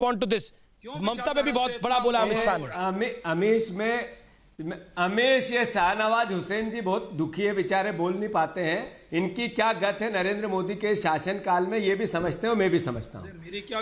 want to this. ममता पे भी बहुत बड़ा बोला अमित शाह ने। अमीश ये शाहनवाज हुसैन जी बहुत दुखी है बेचारे, बोल नहीं पाते हैं। इनकी क्या गत है नरेंद्र मोदी के शासनकाल में, ये भी समझते हो, मैं भी समझता हूँ।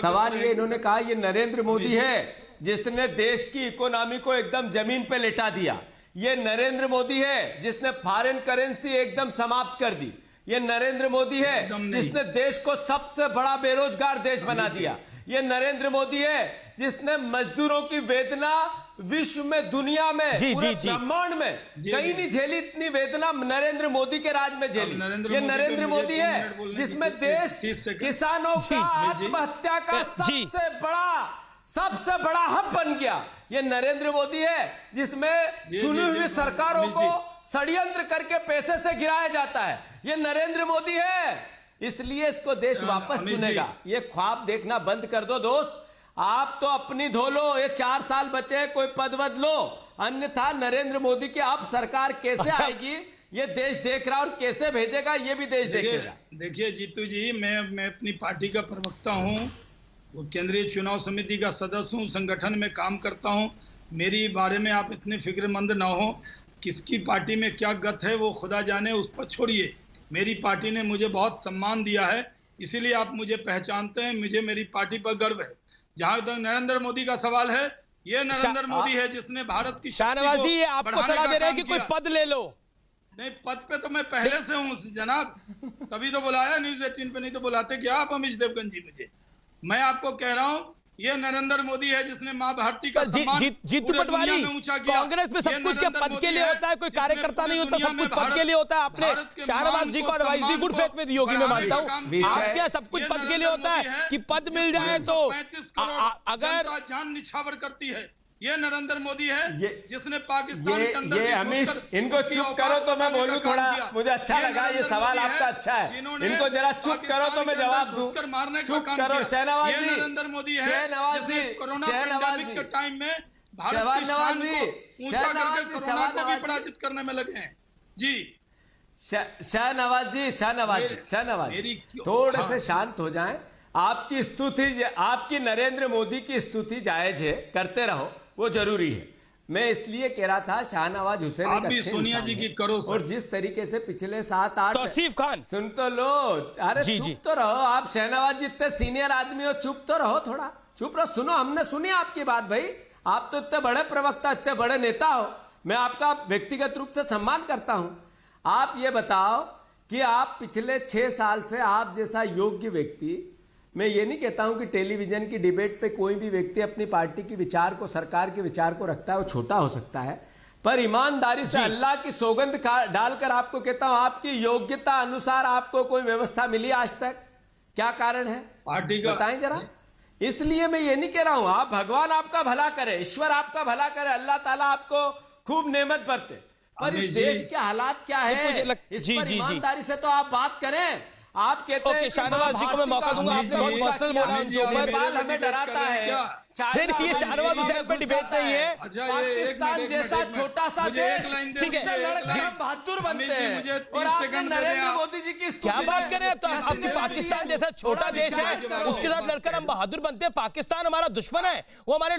सवाल ये इन्होंने कहा ये नरेंद्र मोदी है जिसने देश की इकोनॉमी को एकदम जमीन पे लेटा दिया। ये नरेंद्र मोदी है जिसने फॉरेन करेंसी एकदम समाप्त कर दी। ये नरेंद्र मोदी है जिसने देश को सबसे बड़ा बेरोजगार देश बना दिया। ये नरेंद्र मोदी है जिसने मजदूरों की वेदना विश्व में, दुनिया में, पूरे ब्रह्मांड में कहीं नहीं झेली इतनी वेदना नरेंद्र मोदी के राज में झेली। ये नरेंद्र मोदी है जिसमें देश किसानों का आत्महत्या का सबसे बड़ा हब बन गया। ये नरेंद्र मोदी है जिसमें चुनी हुई सरकारों को षड्यंत्र करके पैसे से गिराया जाता है। ये नरेंद्र मोदी है, इसलिए इसको देश वापस चुनेगा। ये ख्वाब देखना बंद कर दो दोस्त। आप तो अपनी धो लो, ये 4 साल बचे, कोई पद वद लो, अन्यथा नरेंद्र मोदी की अब सरकार कैसे आएगी ये देश देख रहा और कैसे भेजेगा ये भी देश देखेगा। देखिए जीतू जी, मैं अपनी पार्टी का प्रवक्ता हूँ, वो केंद्रीय चुनाव समिति का सदस्य हूँ, संगठन में काम करता हूँ। मेरी बारे में आप इतने फिक्रमंद ना हो। किसकी पार्टी में क्या गत है वो खुदा जाने, उस पर छोड़िए। मेरी पार्टी ने मुझे बहुत सम्मान दिया है, इसीलिए आप मुझे पहचानते हैं। मुझे मेरी पार्टी पर गर्व है। जहां तक नरेंद्र मोदी का सवाल है, ये नरेंद्र मोदी है जिसने भारत की शाहनवाज जी, आपको सलाह दे रहे हैं कि कोई पद ले लो। नहीं, पद पे तो मैं पहले से हूँ जनाब, तभी तो बुलाया न्यूज़ 18 पे, नहीं तो बुलाते क्या आप अमीश देवगन जी मुझे। मैं आपको कह रहा हूँ ये नरेंद्र मोदी है जिसने मां भारती का सम्मान जीतू पटवारी, कांग्रेस में सब कुछ क्या पद के लिए होता है? कोई कार्यकर्ता नहीं होता, सब कुछ पद के लिए होता है। आपने शाहनवाज जी को एडवाइस दी, गुड फेथ में योगी, मैं मानता हूँ। आप क्या सब कुछ पद के लिए होता है कि पद मिल जाए तो अगर जान निछावर करती है? ये नरेंद्र मोदी है जिसने पाकिस्तान के अंदर ये अमीश, इनको चुप करो तो मैं बोलूं थोड़ा, मुझे अच्छा लगा ये सवाल आपका अच्छा है। इनको जरा चुप करो तो मैं जवाब दूं। चुप करो शहनवाज जी, नरेंद्र मोदी है शहनवाज जी, कोरोना पैंडेमिक के टाइम में शहनवाज जी, ऊंचा करके कोरोना को भी पराजित करने में लगे हैं जी। शहनवाज जी, शहनवाज थोड़े से शांत हो जाएं। आपकी स्तुति, आपकी नरेंद्र मोदी की स्तुति जायज है, करते रहो, वो जरूरी है। मैं इसलिए कह रहा था शाहनवाज हुसैन आप भी सोनिया जी की करो और जिस तरीके से पिछले 7-8 तौसीफ खान सुन तो लो, अरे चुप तो रहो आप। शहनवाज जी इतने सीनियर आदमी हो, चुप तो रहो, थोड़ा चुप रहो। सुनो, हमने सुनी आपकी बात भाई, आप तो इतने बड़े प्रवक्ता, इतने बड़े नेता हो, मैं आपका व्यक्तिगत रूप से सम्मान करता हूं। आप ये बताओ कि आप पिछले 6 साल से आप जैसा योग्य व्यक्ति, मैं ये नहीं कहता हूं कि टेलीविजन की डिबेट पे कोई भी व्यक्ति अपनी पार्टी के विचार को, सरकार के विचार को रखता है, वो छोटा हो सकता है, पर ईमानदारी से अल्लाह की सौगंध डालकर आपको कहता हूं, आपकी योग्यता अनुसार आपको कोई व्यवस्था मिली आज तक? क्या कारण है पार्टी का बताएं जरा। इसलिए मैं ये नहीं कह रहा हूं, आप भगवान आपका भला करे, ईश्वर आपका भला करे, अल्लाह ताला आपको खूब नेमत बरते, पर इस देश के हालात क्या है इस पर ईमानदारी से तो आप बात करें। आप कहते हैं शाहनवाज जी को मैं मौका दूंगा, आपने बहुत पर्सनल बोला उनके ऊपर, हमें डराता है। फिर ये शाहनवाज हुसैन पे डिबेट नहीं है। पाकिस्तान जैसा छोटा सा देश, ठीक है, लड़कर हम बहादुर बनते हैं और आपने नरेंद्र मोदी जी की क्या बात करें? तो आपकी पाकिस्तान जैसा छोटा देश है, उसके साथ लड़कर हम बहादुर बनते हैं। पाकिस्तान हमारा दुश्मन है, वो हमारे